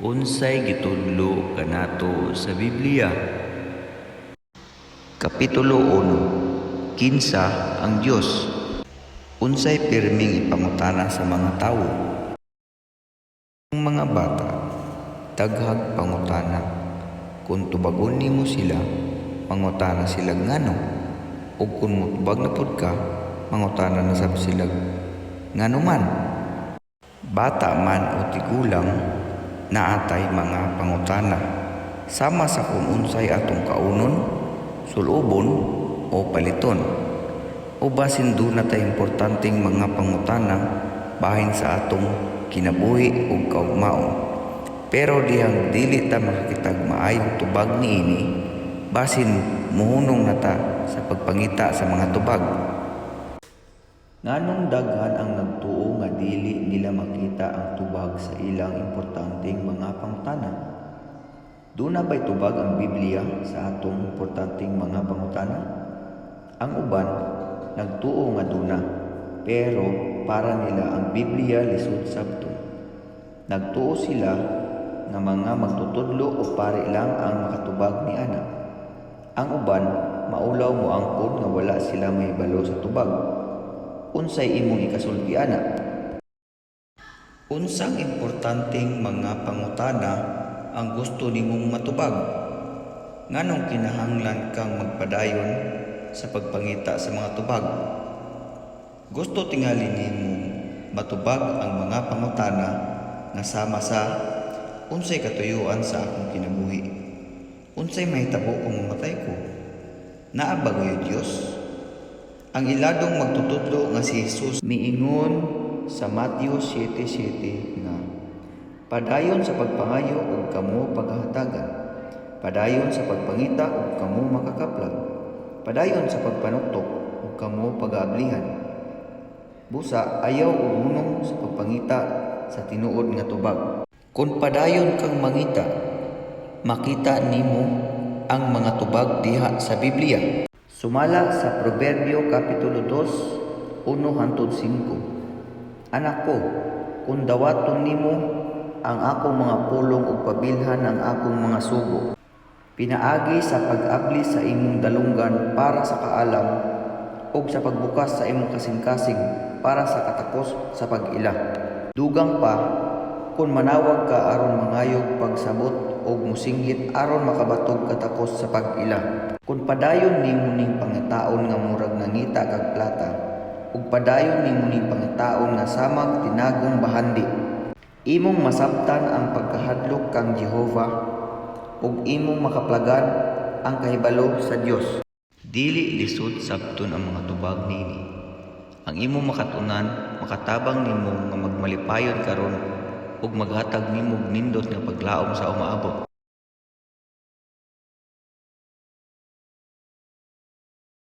Unsay gitudlo kanato sa Biblia? Kapitulo 1. Kinsa ang Dios? Unsay pirming ipangutana sa mga tawo? Ang mga bata, daghag pangutana. Kung tubagon nimo sila, mangutana sila ngano. Ug kung mutubag na pud ka, mangutana na sab sila ngano man. Bata man o tigulang, naatay mga pangutana. Sama sa kung unsay atong kaunon, sulubon o paliton. O basin doon na tayo importanteng mga pangutana bahin sa atong kinabuhi o kaugmaon. Pero dihang dili ta makakitag maayong tubag niini, basin muhunong na ta sa pagpangita sa mga tubag. Nganong daghan ang nagtuo nga dili nila makita ang tubag sa ilang importanteng mga pangutana? Duna ba'y tubag ang Biblia sa atong importanteng mga pangutana? Ang uban nagtuo nga duna, pero para nila ang Biblia lisod sabton. Nagtuo sila nga mga magtutudlo o pare lang ang makatubag ni ana. Ang uban maulaw mo angkod nga wala sila mahibalo sa tubag. Unsay imong ikasulti ana? Unsang importanteng mga pangutana ang gusto nimong matubag? Nganong kinahanglan kang magpadayon sa pagpangita sa mga tubag? Gusto tingali nimong matubag ang mga pangutana nga sama sa unsay katuyuan sa akong kinabuhi? Unsay mahitabo kung mamatay ko? Naa ba gayo Dios? Ang iladong magtutudlo nga si Jesus miingon sa Matthew 7:7 nga padayon sa pagpangayo ug kamo paghahatagan, padayon sa pagpangita ug kamo makakaplag, padayon sa pagpanuktok ug kamo pag-aablihan. Busa ayaw ug hunong sa pagpangita sa tinuod nga tubag. Kung padayon kang mangita, makita nimo ang mga tubag diha sa Biblia. Sumala sa Proverbio Kapitulo 2, 1-5. Anak ko, kung dawaton nimo ang akong mga pulong ug pabilhan ang akong mga sugo, pinaagi sa pag-abli sa imong dalunggan para sa kaalam ug sa pagbukas sa imong kasing-kasing para sa katakos sa pag-ila. Dugang pa, kung manawag ka aron mangayog pagsabot ug musinggit aron makabatog katakos sa pag-ila. Kung padayon nimo ning pangitaon nga murag nangita kag plata, ug padayon nimo ning pangitaon nga samag tinagong bahandi, imong masabtan ang pagkahadlok kang Jehova ug imong makaplagan ang kahibalo sa Dios. Dili lisod sabton ang mga tubag niini. Ang imong makatunan, makatabang nimo nga magmalipayon karon ug maghatag nimo nindot nga paglaom sa umaabot.